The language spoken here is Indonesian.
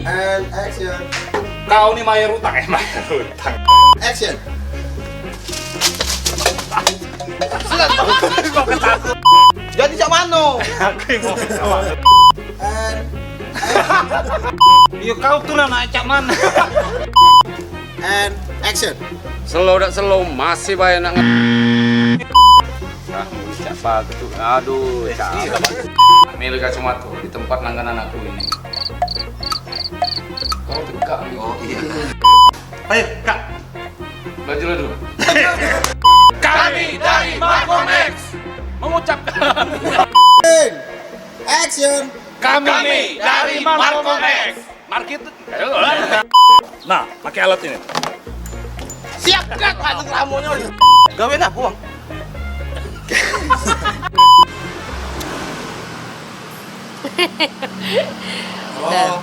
And action. Kau nih bayar utang, bayar utang. Action. Jadi cak mano? Aku yang mau ketawa. And Iya kau tuh lah naik cak mana? and action. Slow dak slow masih bayar nak. Ah, cak batu. Aduh, cak. Milik kacamata di tempat langganan aku ini. Kau tegak nih. Oh iya. Ayo kak. Baju dulu. Kami dari Markom X mengucapkan And action. kami dari Markom X. Market. Nah, pakai alat ini. Siap kan pasang ramunya. Gawe dah buang. Oh,